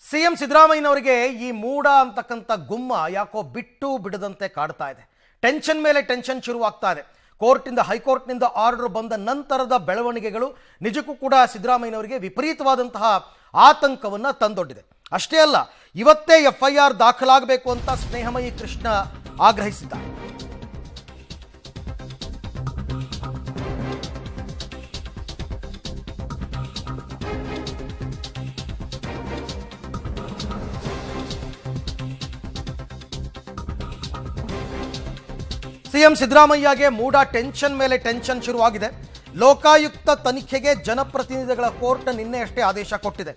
CM ಸಿದ್ದರಾಮಯ್ಯನವರಿಗೆ ಈ ಮೂಡ ಅಂತಕ್ಕಂಥ ಗುಮ್ಮ ಯಾಕೋ ಬಿಟ್ಟು ಬಿಡದಂತೆ ಕಾಡ್ತಾ ಇದೆ. ಟೆನ್ಷನ್ ಮೇಲೆ ಟೆನ್ಷನ್ ಶುರುವಾಗ್ತಾ ಇದೆ. ಕೋರ್ಟಿಂದ ಹೈಕೋರ್ಟ್ನಿಂದ ಆರ್ಡರ್ ಬಂದ ನಂತರದ ಬೆಳವಣಿಗೆಗಳು ನಿಜಕ್ಕೂ ಕೂಡ ಸಿದ್ದರಾಮಯ್ಯನವರಿಗೆ ವಿಪರೀತವಾದಂತಹ ಆತಂಕವನ್ನು ತಂದೊಡ್ಡಿದೆ. ಅಷ್ಟೇ ಅಲ್ಲ, ಇವತ್ತೇ FIR ದಾಖಲಾಗಬೇಕು ಅಂತ ಸ್ನೇಹಮಯಿ ಕೃಷ್ಣ ಆಗ್ರಹಿಸಿದ್ದಾರೆ. ಸಿಎಂ ಸಿದ್ದರಾಮಯ್ಯಗೆ ಮೂಡ ಟೆನ್ಷನ್ ಮೇಲೆ ಟೆನ್ಷನ್ ಶುರುವಾಗಿದೆ. ಲೋಕಾಯುಕ್ತ ತನಿಖೆಗೆ ಜನಪ್ರತಿನಿಧಿಗಳ ಕೋರ್ಟ್ ನಿನ್ನೆಯಷ್ಟೇ ಆದೇಶ ಕೊಟ್ಟಿದೆ.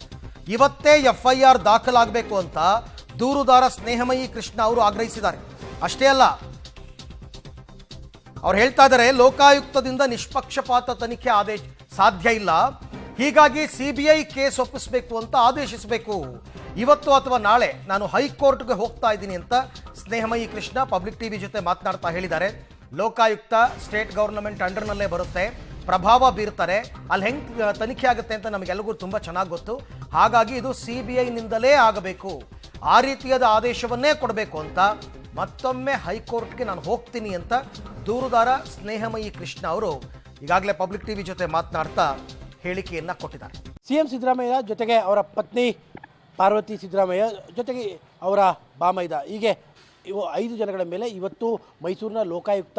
ಇವತ್ತೇ FIR ದಾಖಲಾಗಬೇಕು ಅಂತ ದೂರುದಾರ ಸ್ನೇಹಮಯಿ ಕೃಷ್ಣ ಅವರು ಆಗ್ರಹಿಸಿದ್ದಾರೆ. ಅಷ್ಟೇ ಅಲ್ಲ, ಅವ್ರು ಹೇಳ್ತಾ ಇದ್ದಾರೆ, ಲೋಕಾಯುಕ್ತದಿಂದ ನಿಷ್ಪಕ್ಷಪಾತ ತನಿಖೆ ಆದೇಶ ಸಾಧ್ಯ ಇಲ್ಲ, ಹೀಗಾಗಿ CBI ಕೇಸ್ ಒಪ್ಪಿಸಬೇಕು ಅಂತ ಆದೇಶಿಸಬೇಕು. ಇವತ್ತು ಅಥವಾ ನಾಳೆ ನಾನು ಹೈಕೋರ್ಟ್ಗೆ ಹೋಗ್ತಾ ಇದ್ದೀನಿ ಅಂತ ಸ್ನೇಹಮಯಿ ಕೃಷ್ಣ ಪಬ್ಲಿಕ್ ಟಿವಿ ಜೊತೆ ಮಾತನಾಡ್ತಾ ಹೇಳಿದ್ದಾರೆ. ಲೋಕಾಯುಕ್ತ ಸ್ಟೇಟ್ ಗವರ್ನಮೆಂಟ್ ಅಂಡರ್ನಲ್ಲೇ ಬರುತ್ತೆ, ಪ್ರಭಾವ ಬೀರ್ತಾರೆ, ಅಲ್ಲಿ ಹೆಂಗೆ ತನಿಖೆ ಆಗುತ್ತೆ ಅಂತ ನಮಗೆಲ್ಲರಿಗೂ ತುಂಬ ಚೆನ್ನಾಗಿ ಗೊತ್ತು. ಹಾಗಾಗಿ ಇದು CBIನಿಂದಲೇ ಆಗಬೇಕು, ಆ ರೀತಿಯಾದ ಆದೇಶವನ್ನೇ ಕೊಡಬೇಕು ಅಂತ ಮತ್ತೊಮ್ಮೆ ಹೈಕೋರ್ಟ್ಗೆ ನಾನು ಹೋಗ್ತೀನಿ ಅಂತ ದೂರುದಾರ ಸ್ನೇಹಮಯಿ ಕೃಷ್ಣ ಅವರು ಈಗಾಗಲೇ ಪಬ್ಲಿಕ್ ಟಿವಿ ಜೊತೆ ಮಾತನಾಡ್ತಾ ಹೇಳಿಕೆಯನ್ನು ಕೊಟ್ಟಿದ್ದಾರೆ. ಸಿಎಂ ಸಿದ್ದರಾಮಯ್ಯ ಜೊತೆಗೆ ಅವರ ಪತ್ನಿ ಪಾರ್ವತಿ ಸಿದ್ದರಾಮಯ್ಯ ಜೊತೆಗೆ ಅವರ ಬಾಮೈದ, ಹೀಗೆ ಇವು 5 ಜನಗಳ ಮೇಲೆ ಇವತ್ತು ಮೈಸೂರಿನ ಲೋಕಾಯುಕ್ತ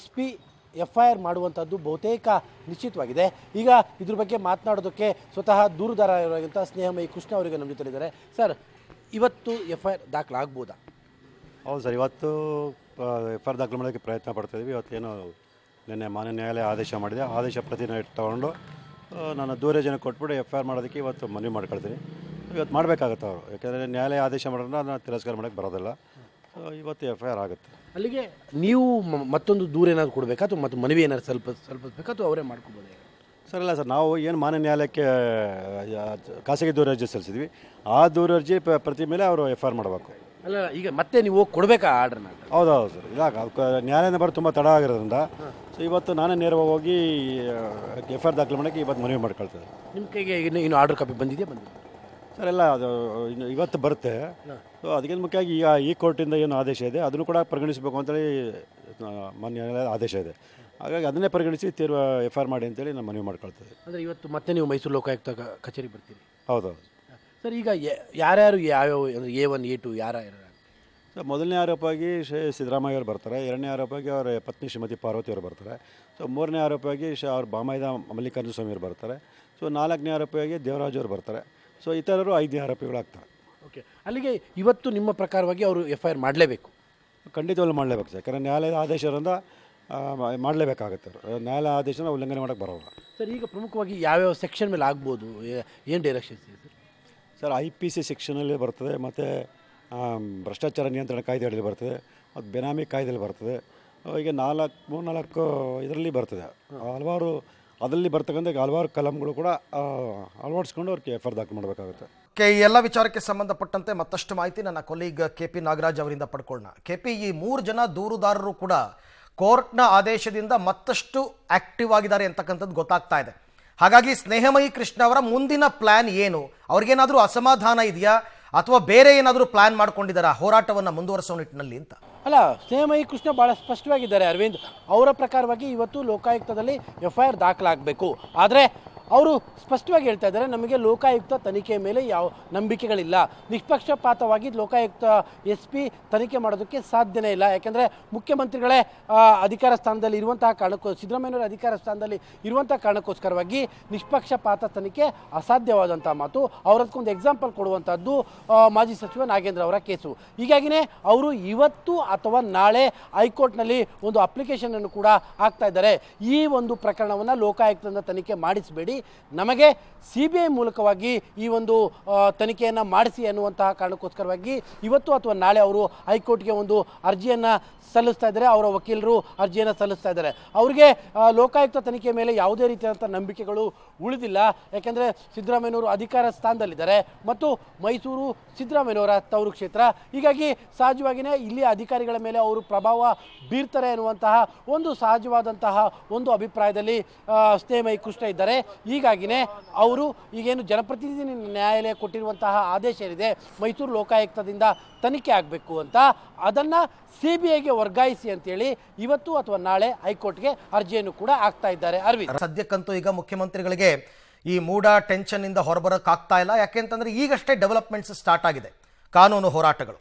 SP FIR ಮಾಡುವಂಥದ್ದು ಬಹುತೇಕ ನಿಶ್ಚಿತವಾಗಿದೆ. ಈಗ ಇದ್ರ ಬಗ್ಗೆ ಮಾತನಾಡೋದಕ್ಕೆ ಸ್ವತಃ ದೂರುದಾರರಾಗಿರುವಂಥ ಸ್ನೇಹಮಯಿ ಕೃಷ್ಣ ಅವರಿಗೆ ನಮ್ಮ ಜೊತೆಲಿದ್ದಾರೆ. ಸರ್, ಇವತ್ತು FIR ದಾಖಲಾಗ್ಬೋದಾ? ಹೌದು ಸರ್, ಇವತ್ತು FIR ದಾಖಲು ಮಾಡೋಕ್ಕೆ ಪ್ರಯತ್ನ ಪಡ್ತಾಯಿದ್ವಿ. ಇವತ್ತೇನು ನಿನ್ನೆ ಮಾನ್ಯ ನ್ಯಾಯಾಲಯ ಆದೇಶ ಮಾಡಿದೆ, ಆದೇಶ ಪ್ರತಿನ ತೊಗೊಂಡು ನಾನು ದೂರಜನೆ ಕೊಟ್ಬಿಟ್ಟು FIR ಮಾಡೋದಕ್ಕೆ ಇವತ್ತು ಮನವಿ ಮಾಡ್ಕೊಳ್ತೀನಿ. ಇವತ್ತು ಮಾಡಬೇಕಾಗತ್ತೆ ಅವರು, ಯಾಕೆಂದರೆ ನ್ಯಾಯಾಲಯ ಆದೇಶ ಮಾಡೋದನ್ನ ನಾನು ತಿರಸ್ಕಾರ ಮಾಡೋಕ್ಕೆ ಬರೋದಿಲ್ಲ. ಇವತ್ತು FIR ಆಗುತ್ತೆ. ಅಲ್ಲಿಗೆ ನೀವು ಮತ್ತೊಂದು ದೂರ ಏನಾದ್ರು ಕೊಡಬೇಕಾ ಅಥವಾ ಮತ್ತು ಮನವಿ ಏನಾದ್ರು ಸ್ವಲ್ಪ ಬೇಕಾ ಅಥವಾ ಅವರೇ ಮಾಡ್ಕೊಬೋದು? ಸರ್ ಇಲ್ಲ ಸರ್, ನಾವು ಏನು ಮಾನ್ಯ ನ್ಯಾಯಾಲಯಕ್ಕೆ ಖಾಸಗಿ ದೂರ ಅರ್ಜಿ ಸಲ್ಲಿಸಿದ್ವಿ, ಆ ದೂರ ಅರ್ಜಿ ಪ್ರತಿ ಮೇಲೆ ಅವರು FIR ಮಾಡಬೇಕು. ಅಲ್ಲ, ಈಗ ಮತ್ತೆ ನೀವು ಹೋಗಿ ಕೊಡಬೇಕಾ ಆರ್ಡ್ರನ್ನ? ಹೌದೌದು ಸರ್, ಇಲ್ಲ ನ್ಯಾಯಾಲಯದಿಂದ ಬರೋ ತುಂಬ ತಡ ಆಗಿರೋದ್ರಿಂದ ಸೊ ಇವತ್ತು ನಾನೇ ನೇರವಾಗಿ ಹೋಗಿ FIR ದಾಖಲು ಮಾಡೋಕ್ಕೆ ಇವತ್ತು ಮನವಿ ಮಾಡ್ಕೊಳ್ತೇವೆ. ನಿಮ್ಮ ಕೈಗೆ ಇನ್ನು ಆರ್ಡರ್ ಕಾಪಿ ಬಂದಿದೆ? ಸರ್ ಎಲ್ಲ ಅದು ಇವತ್ತು ಬರುತ್ತೆ. ಸೊ ಅದಕ್ಕಿಂತ ಮುಖ್ಯವಾಗಿ ಈಗ ಈ ಕೋರ್ಟಿಂದ ಏನು ಆದೇಶ ಇದೆ ಅದನ್ನು ಕೂಡ ಪರಿಗಣಿಸಬೇಕು ಅಂತೇಳಿ ಮಾನ್ಯ ನ್ಯಾಯಾಲಯದ ಆದೇಶ ಇದೆ. ಹಾಗಾಗಿ ಅದನ್ನೇ ಪರಿಗಣಿಸಿ FIR ಮಾಡಿ ಅಂತೇಳಿ ನಾನು ಮನವಿ ಮಾಡ್ಕೊಳ್ತೇವೆ. ಅಂದರೆ ಇವತ್ತು ಮತ್ತೆ ನೀವು ಮೈಸೂರು ಲೋಕಾಯುಕ್ತ ಕಚೇರಿ ಬರ್ತೀರಿ? ಹೌದೌದು ಸರ್. ಈಗ ಯಾರ್ಯಾರು ಯಾವ್ಯಾವ ಅಂದರೆ A1 A2 ಯಾರ್ಯಾರು? ಸರ್, ಮೊದಲನೇ ಆರೋಪಿಯಾಗಿ ಸಿದ್ದರಾಮಯ್ಯ ಅವರು ಬರ್ತಾರೆ, ಎರಡನೇ ಆರೋಪಿಯಾಗಿ ಅವರ ಪತ್ನಿ ಶ್ರೀಮತಿ ಪಾರ್ವತಿ ಅವರು ಬರ್ತಾರೆ. ಸೊ ಮೂರನೇ ಆರೋಪಿಯಾಗಿ ಅವ್ರ ಬಾಮೈದ ಮಲ್ಲಿಕಾರ್ಜುನ ಸ್ವಾಮಿ ಅವರು ಬರ್ತಾರೆ. ಸೊ ನಾಲ್ಕನೇ ಆರೋಪಿಯಾಗಿ ದೇವರಾಜ್ ಅವರು ಬರ್ತಾರೆ. ಸೊ ಇತರರು 5ನೇ ಆರೋಪಿಗಳಾಗ್ತಾರೆ. ಓಕೆ, ಅಲ್ಲಿಗೆ ಇವತ್ತು ನಿಮ್ಮ ಪ್ರಕಾರವಾಗಿ ಅವರು FIR ಮಾಡಲೇಬೇಕು? ಖಂಡಿತವಾಗ್ಲೂ ಮಾಡಲೇಬೇಕು ಸರ್, ಯಾಕಂದರೆ ನ್ಯಾಯಾಲಯದ ಆದೇಶದಿಂದ ಮಾಡಲೇಬೇಕಾಗುತ್ತೆ. ನ್ಯಾಯಾಲಯ ಆದೇಶನ ಉಲ್ಲಂಘನೆ ಮಾಡೋಕ್ಕೆ ಬರೋಲ್ಲ. ಸರ್, ಈಗ ಪ್ರಮುಖವಾಗಿ ಯಾವ್ಯಾವ ಸೆಕ್ಷನ್ ಮೇಲೆ ಆಗ್ಬೋದು, ಏನು ಡೈರೆಕ್ಷನ್ಸ್ ಇದೆ ಸರ್? IPC ಸೆಕ್ಷನಲ್ಲಿ ಬರ್ತದೆ, ಮತ್ತು ಭ್ರಷ್ಟಾಚಾರ ನಿಯಂತ್ರಣ ಕಾಯ್ದೆಯಲ್ಲಿ ಬರ್ತದೆ, ಮತ್ತು ಬೆನಾಮಿ ಕಾಯ್ದೆಯಲ್ಲಿ ಬರ್ತದೆ. ಈಗ 3-4 ಇದರಲ್ಲಿ ಬರ್ತದೆ. ಹಲವಾರು ಅದರಲ್ಲಿ ಬರ್ತಕ್ಕಂಥ ಹಲವಾರು ಕಲಂಗಳು ಕೂಡ ಅಳವಡಿಸ್ಕೊಂಡು ಅವ್ರಿಗೆ FIR ದಾಖಲು ಮಾಡಬೇಕಾಗುತ್ತೆ. ಈ ಎಲ್ಲ ವಿಚಾರಕ್ಕೆ ಸಂಬಂಧಪಟ್ಟಂತೆ ಮತ್ತಷ್ಟು ಮಾಹಿತಿ ನನ್ನ ಕೊಲೀಗ್ KP ನಾಗರಾಜ್ ಅವರಿಂದ ಪಡ್ಕೊಳ್ಳೋಣ. KP, ಈ 3 ಜನ ದೂರುದಾರರು ಕೂಡ ಕೋರ್ಟ್ನ ಆದೇಶದಿಂದ ಮತ್ತಷ್ಟು ಆಕ್ಟಿವ್ ಆಗಿದ್ದಾರೆ ಅಂತಕ್ಕಂಥದ್ದು ಗೊತ್ತಾಗ್ತಾ ಇದೆ. ಹಾಗಾಗಿ ಸ್ನೇಹಮಯಿ ಕೃಷ್ಣ ಅವರ ಮುಂದಿನ ಪ್ಲಾನ್ ಏನು? ಅವ್ರಿಗೇನಾದರೂ ಅಸಮಾಧಾನ ಇದೆಯಾ ಅಥವಾ ಬೇರೆ ಏನಾದರೂ ಪ್ಲಾನ್ ಮಾಡ್ಕೊಂಡಿದ್ದಾರಾ ಹೋರಾಟವನ್ನು ಮುಂದುವರಿಸೋ ನಿಟ್ಟಿನಲ್ಲಿ ಅಂತ? ಅಲ್ಲ, ಸ್ನೇಹಮಯಿ ಕೃಷ್ಣ ಭಾಳ ಸ್ಪಷ್ಟವಾಗಿದ್ದಾರೆ ಅರವಿಂದ್. ಅವರ ಪ್ರಕಾರವಾಗಿ ಇವತ್ತು ಲೋಕಾಯುಕ್ತದಲ್ಲಿ FIR ದಾಖಲಾಗಬೇಕು. ಆದರೆ ಅವರು ಸ್ಪಷ್ಟವಾಗಿ ಹೇಳ್ತಾ ಇದ್ದಾರೆ, ನಮಗೆ ಲೋಕಾಯುಕ್ತ ತನಿಖೆ ಮೇಲೆ ಯಾವ ನಂಬಿಕೆಗಳಿಲ್ಲ, ನಿಷ್ಪಕ್ಷಪಾತವಾಗಿ ಲೋಕಾಯುಕ್ತ SP ತನಿಖೆ ಮಾಡೋದಕ್ಕೆ ಸಾಧ್ಯನೇ ಇಲ್ಲ. ಯಾಕೆಂದರೆ ಮುಖ್ಯಮಂತ್ರಿಗಳೇ ಅಧಿಕಾರ ಸ್ಥಾನದಲ್ಲಿ ಇರುವಂತಹ ಸಿದ್ದರಾಮಯ್ಯನವರ ಅಧಿಕಾರ ಸ್ಥಾನದಲ್ಲಿ ಇರುವಂಥ ಕಾರಣಕ್ಕೋಸ್ಕರವಾಗಿ ನಿಷ್ಪಕ್ಷಪಾತ ತನಿಖೆ ಅಸಾಧ್ಯವಾದಂಥ ಮಾತು. ಅವರದಕ್ಕೊಂದು ಎಕ್ಸಾಂಪಲ್ ಕೊಡುವಂಥದ್ದು ಮಾಜಿ ಸಚಿವ ನಾಗೇಂದ್ರ ಅವರ ಕೇಸು. ಹೀಗಾಗಿಯೇ ಅವರು ಇವತ್ತು ಅಥವಾ ನಾಳೆ ಹೈಕೋರ್ಟ್ನಲ್ಲಿ ಒಂದು ಅಪ್ಲಿಕೇಶನನ್ನು ಕೂಡ ಹಾಕ್ತಾ ಇದ್ದಾರೆ. ಈ ಒಂದು ಪ್ರಕರಣವನ್ನು ಲೋಕಾಯುಕ್ತದಿಂದ ತನಿಖೆ ಮಾಡಿಸಬೇಡಿ, ನಮಗೆ CBI ಮೂಲಕವಾಗಿ ಈ ಒಂದು ತನಿಖೆಯನ್ನು ಮಾಡಿಸಿ ಅನ್ನುವಂತಹ ಕಾರಣಕ್ಕೋಸ್ಕರವಾಗಿ ಇವತ್ತು ಅಥವಾ ನಾಳೆ ಅವರು ಹೈಕೋರ್ಟ್ಗೆ ಒಂದು ಅರ್ಜಿಯನ್ನು ಸಲ್ಲಿಸ್ತಾ ಇದ್ದಾರೆ. ಅವರ ವಕೀಲರು ಅರ್ಜಿಯನ್ನು ಸಲ್ಲಿಸ್ತಾ ಇದ್ದಾರೆ. ಅವರಿಗೆ ಲೋಕಾಯುಕ್ತ ತನಿಖೆ ಮೇಲೆ ಯಾವುದೇ ರೀತಿಯಾದಂಥ ನಂಬಿಕೆಗಳು ಉಳಿದಿಲ್ಲ. ಯಾಕೆಂದರೆ ಸಿದ್ದರಾಮಯ್ಯನವರು ಅಧಿಕಾರ ಸ್ಥಾನದಲ್ಲಿದ್ದಾರೆ ಮತ್ತು ಮೈಸೂರು ಸಿದ್ದರಾಮಯ್ಯನವರ ತವರು ಕ್ಷೇತ್ರ. ಹೀಗಾಗಿ ಸಹಜವಾಗಿಯೇ ಇಲ್ಲಿ ಅಧಿಕಾರಿಗಳ ಮೇಲೆ ಅವರು ಪ್ರಭಾವ ಬೀರ್ತಾರೆ ಅನ್ನುವಂತಹ ಒಂದು ಸಹಜವಾದಂತಹ ಒಂದು ಅಭಿಪ್ರಾಯದಲ್ಲಿ ಸ್ನೇಹಮಯಿ ಕೃಷ್ಣ ಇದ್ದಾರೆ. ಹೀಗಾಗಿನೇ ಅವರು ಈಗೇನು ಜನಪ್ರತಿನಿಧಿ ನ್ಯಾಯಾಲಯ ಕೊಟ್ಟಿರುವಂತಹ ಆದೇಶ ಏನಿದೆ ಮೈಸೂರು ಲೋಕಾಯುಕ್ತದಿಂದ ತನಿಖೆ ಆಗಬೇಕು ಅಂತ, ಅದನ್ನು CBIಗೆ ವರ್ಗಾಯಿಸಿ ಅಂತೇಳಿ ಇವತ್ತು ಅಥವಾ ನಾಳೆ ಹೈಕೋರ್ಟ್ಗೆ ಅರ್ಜಿಯನ್ನು ಕೂಡ ಹಾಕ್ತಾ ಇದ್ದಾರೆ. ಅರವಿಂದ್, ಸದ್ಯಕ್ಕಂತೂ ಈಗ ಮುಖ್ಯಮಂತ್ರಿಗಳಿಗೆ ಈ ಮೂಡ ಟೆನ್ಷನ್ ಇಂದ ಹೊರಬರಕ್ಕಾಗ್ತಾ ಇಲ್ಲ. ಯಾಕೆಂತಂದ್ರೆ ಈಗಷ್ಟೇ ಡೆವಲಪ್ಮೆಂಟ್ಸ್ ಸ್ಟಾರ್ಟ್ ಆಗಿದೆ, ಕಾನೂನು ಹೋರಾಟಗಳು.